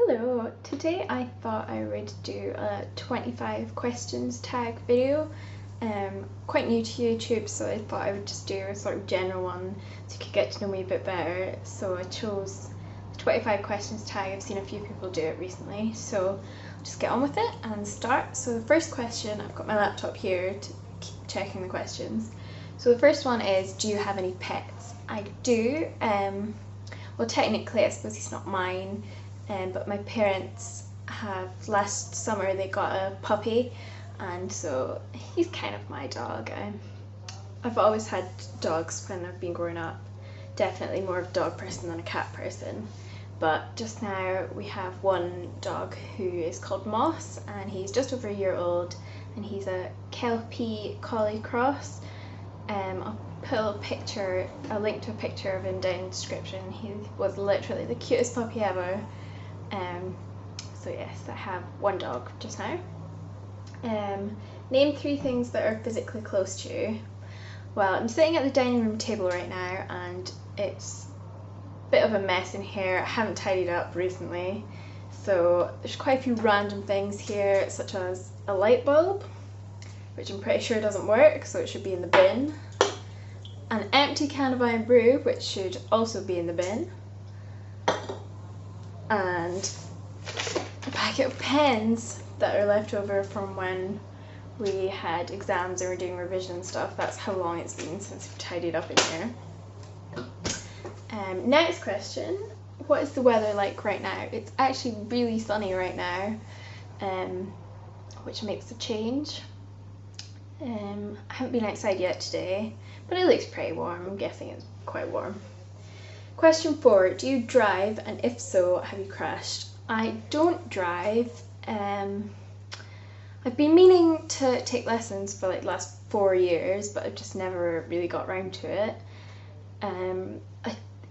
Hello, today I thought I would do a 25 questions tag video. Quite new to YouTube, so I thought I would just do a sort of general one so you could get to know me a bit better. So I chose the 25 questions tag. I've seen a few people do it recently, so I'll just get on with it and start. So the first question, I've got my laptop here to keep checking the questions. So the first one is, do you have any pets? I do. Well, technically I suppose he's not mine. But my parents last summer they got a puppy, and so he's kind of my dog. I've always had dogs when I've been growing up, definitely more of a dog person than a cat person, but just now we have one dog who is called Moss, and he's just over a year old, and he's a Kelpie Collie cross. I'll put a link to a picture of him down in the description. He was literally the cutest puppy ever. So yes, I have one dog just now. Name 3 things that are physically close to you. Well, I'm sitting at the dining room table right now and it's a bit of a mess in here. I haven't tidied up recently, so there's quite a few random things here, such as a light bulb, which I'm pretty sure doesn't work, so it should be in the bin. An empty can of Iron Brew, which should also be in the bin. And a packet of pens that are left over from when we had exams and were doing revision and stuff. That's how long it's been since we've tidied up in here. Next question, what is the weather like right now? It's actually really sunny right now, which makes a change. I haven't been outside yet today, but it looks pretty warm. I'm guessing it's quite warm. Question 4, do you drive, and if so, have you crashed? I don't drive. I've been meaning to take lessons for like the last 4 years, but I've just never really got around to it.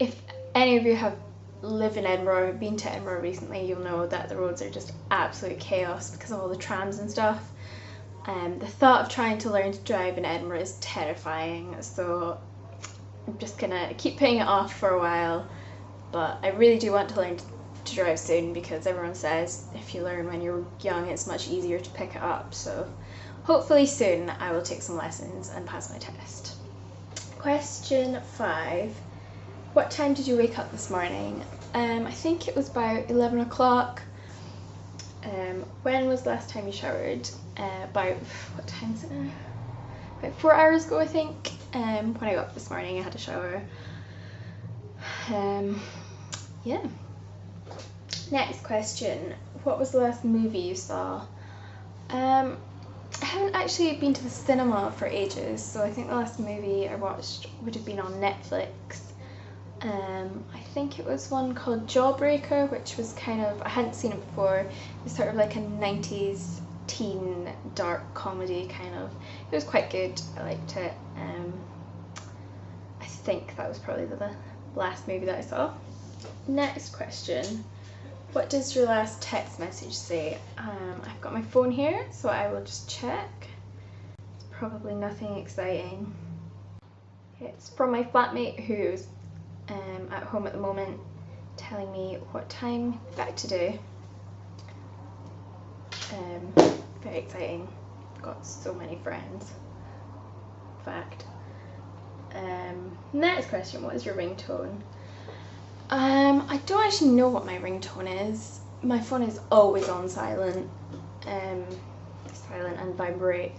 If any of you have lived in Edinburgh or have been to Edinburgh recently, you'll know that the roads are just absolute chaos because of all the trams and stuff. The thought of trying to learn to drive in Edinburgh is terrifying, so I'm just gonna keep putting it off for a while, but I really do want to learn to drive soon because everyone says if you learn when you're young it's much easier to pick it up, so hopefully soon I will take some lessons and pass my test. Question 5, what time did you wake up this morning? I think it was about 11 o'clock. When was the last time you showered? About, what time is it now? About 4 hours ago, I think. When I got up this morning I had a shower. Yeah. Next question, what was the last movie you saw? I haven't actually been to the cinema for ages, so I think the last movie I watched would have been on Netflix. I think it was one called Jawbreaker, which was kind of, I hadn't seen it before, it was sort of like a 90s teen dark comedy kind of. It was quite good, I liked it. I think that was probably the last movie that I saw. Next question, what does your last text message say? I've got my phone here, so I will just check. It's probably nothing exciting. It's from my flatmate who's at home at the moment, telling me what time back to do. Very exciting. I've got so many friends. Fact. Next question, what is your ringtone? I don't actually know what my ringtone is. My phone is always on silent, silent and vibrate.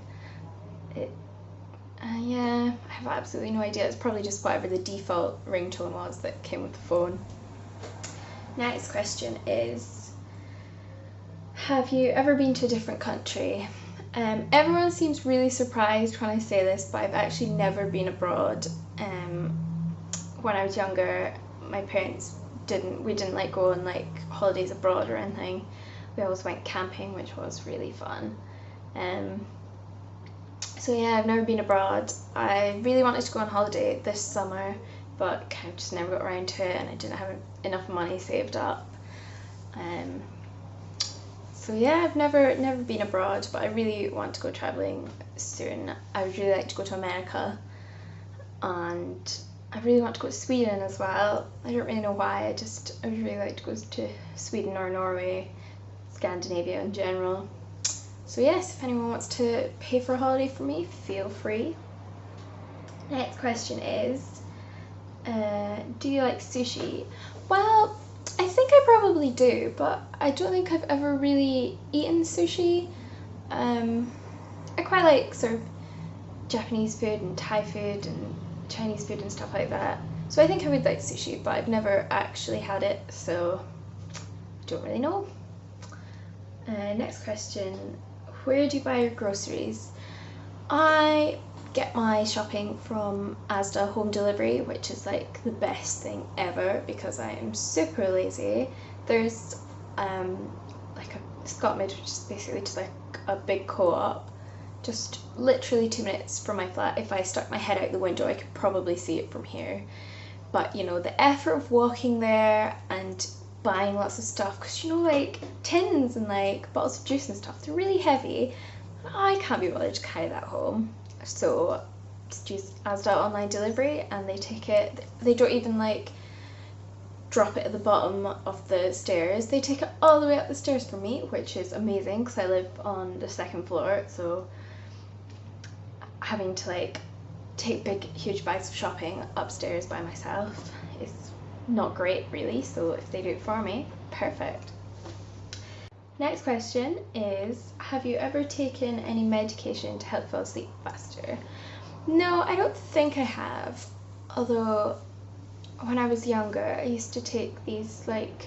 Yeah, I have absolutely no idea. It's probably just whatever the default ringtone was that came with the phone. Next question is, have you ever been to a different country? Everyone seems really surprised when I say this, but I've actually never been abroad. When I was younger, my parents we didn't like go on like holidays abroad or anything. We always went camping, which was really fun. So yeah, I've never been abroad. I really wanted to go on holiday this summer, but kind of just never got around to it, and I didn't have enough money saved up. So yeah, I've never been abroad, but I really want to go travelling soon. I would really like to go to America, and I really want to go to Sweden as well. I don't really know why, I would really like to go to Sweden or Norway, Scandinavia in general. So yes, if anyone wants to pay for a holiday for me, feel free. Next question is, do you like sushi? Well, I think I probably do, but I don't think I've ever really eaten sushi. I quite like sort of Japanese food and Thai food and Chinese food and stuff like that. So I think I would like sushi, but I've never actually had it, so I don't really know. Next question, where do you buy your groceries? I get my shopping from Asda home delivery, which is like the best thing ever because I am super lazy. There's like a Scotmid, which is basically just like a big co-op, just literally 2 minutes from my flat. If I stuck my head out the window I could probably see it from here, but you know, the effort of walking there and buying lots of stuff, because you know, like tins and like bottles of juice and stuff, they're really heavy. I can't be bothered to carry that home, so just use Asda online delivery and they take it. They don't even like drop it at the bottom of the stairs, they take it all the way up the stairs for me, which is amazing because I live on the 2nd floor, so having to like take big huge bags of shopping upstairs by myself is not great really, so if they do it for me, perfect. Next question is, have you ever taken any medication to help fall asleep faster? No, I don't think I have, although when I was younger I used to take these like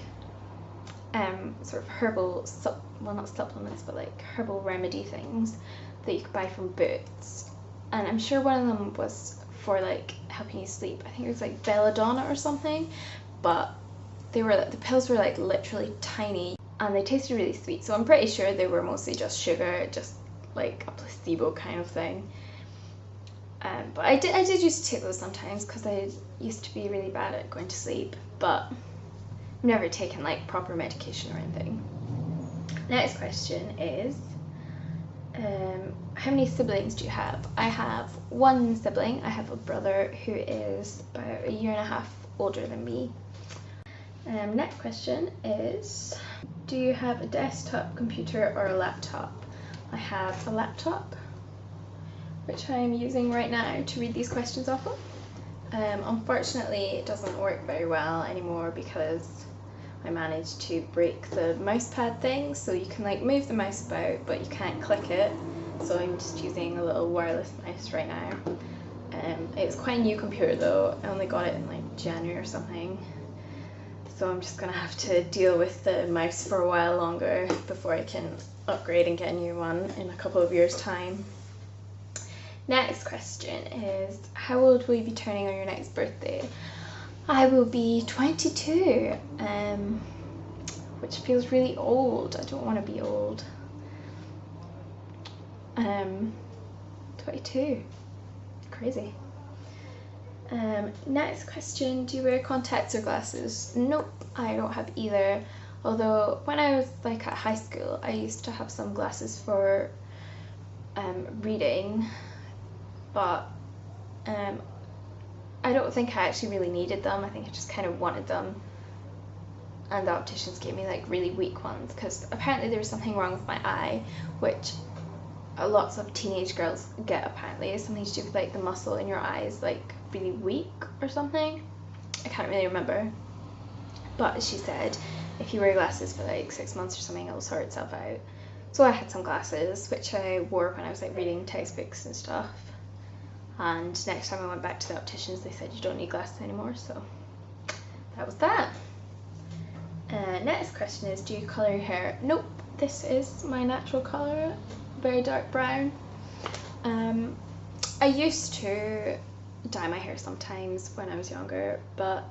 sort of herbal, well not supplements, but like herbal remedy things that you could buy from Boots, and I'm sure one of them was for like helping you sleep. I think it was like belladonna or something, but they were like, the pills were like literally tiny and they tasted really sweet, so I'm pretty sure they were mostly just sugar, just like a placebo kind of thing. But I did used to take those sometimes because I used to be really bad at going to sleep, but I've never taken like proper medication or anything. Next question is, how many siblings do you have? I have one sibling. I have a brother who is about 1.5 years older than me. Next question is, do you have a desktop computer or a laptop? I have a laptop, which I'm using right now to read these questions off of. Unfortunately it doesn't work very well anymore because I managed to break the mouse pad thing, so you can like move the mouse about but you can't click it, so I'm just using a little wireless mouse right now. It's quite a new computer though, I only got it in like January or something, so I'm just gonna have to deal with the mouse for a while longer before I can upgrade and get a new one in a couple of years time. Next question is, how old will you be turning on your next birthday? I will be 22, which feels really old. I don't want to be old. 22, crazy. Next question, do you wear contacts or glasses? Nope, I don't have either. Although when I was like at high school, I used to have some glasses for reading, but I don't think I actually really needed them. I think I just kind of wanted them, and the opticians gave me like really weak ones because apparently there was something wrong with my eye, which lots of teenage girls get apparently. It's something to do with like the muscle in your eyes like really weak or something. I can't really remember, but she said if you wear glasses for like 6 months or something, it'll sort itself out. So I had some glasses which I wore when I was like reading textbooks and stuff, and next time I went back to the opticians they said you don't need glasses anymore, so that was that. Next question is, do you colour your hair? Nope, this is my natural colour, very dark brown. I used to dye my hair sometimes when I was younger, but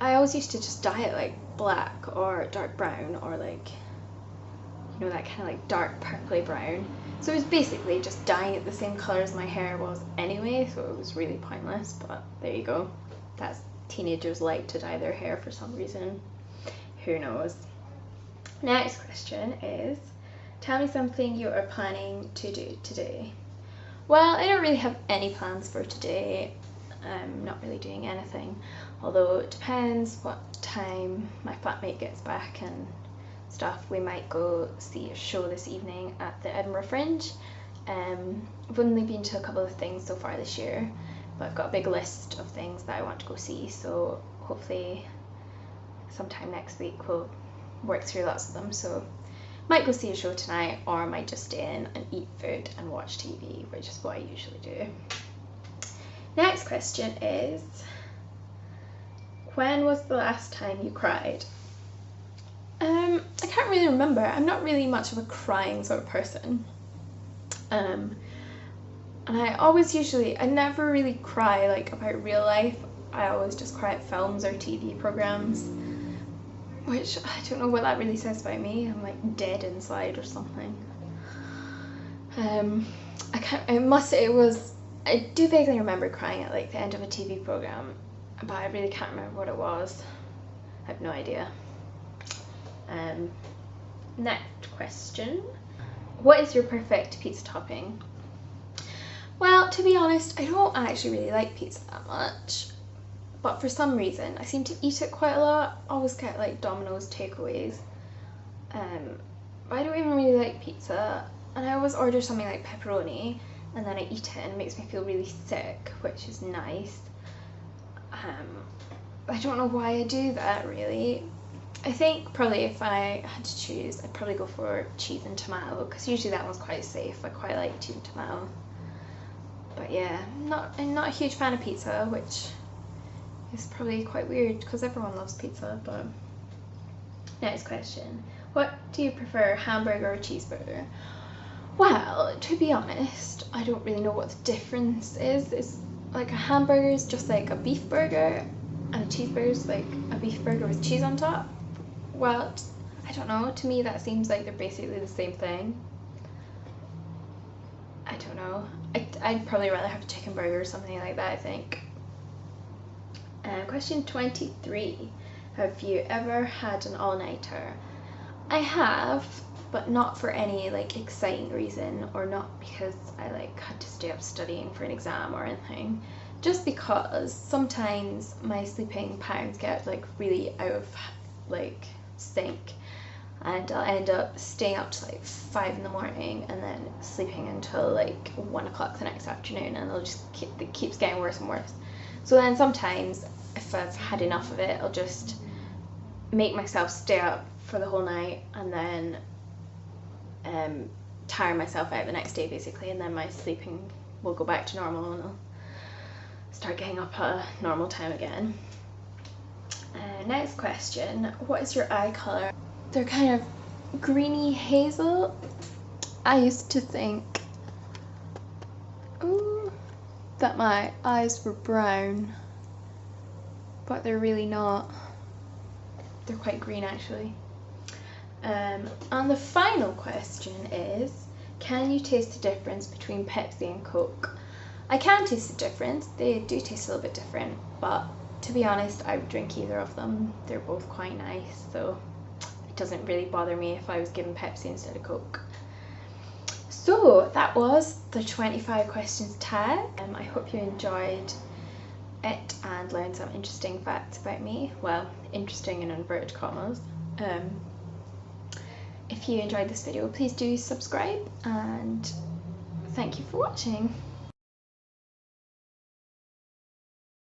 I always used to just dye it like black or dark brown, or like, you know, that kind of like dark purpley brown. So it was basically just dyeing it the same colour as my hair was anyway, so it was really pointless, but there you go. That's teenagers like to dye their hair for some reason. Who knows? Next question is, tell me something you are planning to do today. Well, I don't really have any plans for today. not really doing anything, although it depends what time my flatmate gets back and stuff. We might go see a show this evening at the Edinburgh Fringe. I've only been to a couple of things so far this year, but I've got a big list of things that I want to go see, so hopefully sometime next week we'll work through lots of them. So might go see a show tonight, or I might just stay in and eat food and watch TV, which is what I usually do. Next question is, when was the last time you cried? I can't really remember. I'm not really much of a crying sort of person. And I never really cry like about real life. I always just cry at films or TV programs, which I don't know what that really says about me. I'm like dead inside or something. I do vaguely remember crying at like the end of a TV program, but I really can't remember what it was. I have no idea. Next question. What is your perfect pizza topping? Well, to be honest, I don't actually really like pizza that much, but for some reason I seem to eat it quite a lot. I always get like Domino's takeaways. But I don't even really like pizza, and I always order something like pepperoni and then I eat it and it makes me feel really sick, which is nice. I don't know why I do that really. I think probably if I had to choose, I'd probably go for cheese and tomato, because usually that one's quite safe. I quite like cheese and tomato. But yeah, I'm not a huge fan of pizza, which is probably quite weird because everyone loves pizza. But next question. What do you prefer, hamburger or cheeseburger? Well, to be honest, I don't really know what the difference is. It's like a hamburger is just like a beef burger, and a cheeseburger is like a beef burger with cheese on top. Well, I don't know, to me that seems like they're basically the same thing. I don't know. I'd probably rather have a chicken burger or something like that, I think. Question 23. Have you ever had an all-nighter? I have, but not for any like exciting reason, or not because I like had to stay up studying for an exam or anything. Just because sometimes my sleeping patterns get like really out of like sync, and I'll end up staying up to like 5 in the morning and then sleeping until like 1 o'clock the next afternoon, and it keeps getting worse and worse. So then sometimes if I've had enough of it, I'll just make myself stay up for the whole night and then tire myself out the next day basically, and then my sleeping will go back to normal and I'll start getting up at a normal time again. Next question. What is your eye colour? They're kind of greeny hazel. I used to think that my eyes were brown, but they're really not. They're quite green actually. And the final question is, can you taste the difference between Pepsi and Coke? I can taste the difference. They do taste a little bit different, but to be honest, I would drink either of them. They're both quite nice, so it doesn't really bother me if I was given Pepsi instead of Coke. So that was the 25 questions tag. I hope you enjoyed it and learned some interesting facts about me. Well, interesting in inverted commas. If you enjoyed this video, please do subscribe, and thank you for watching.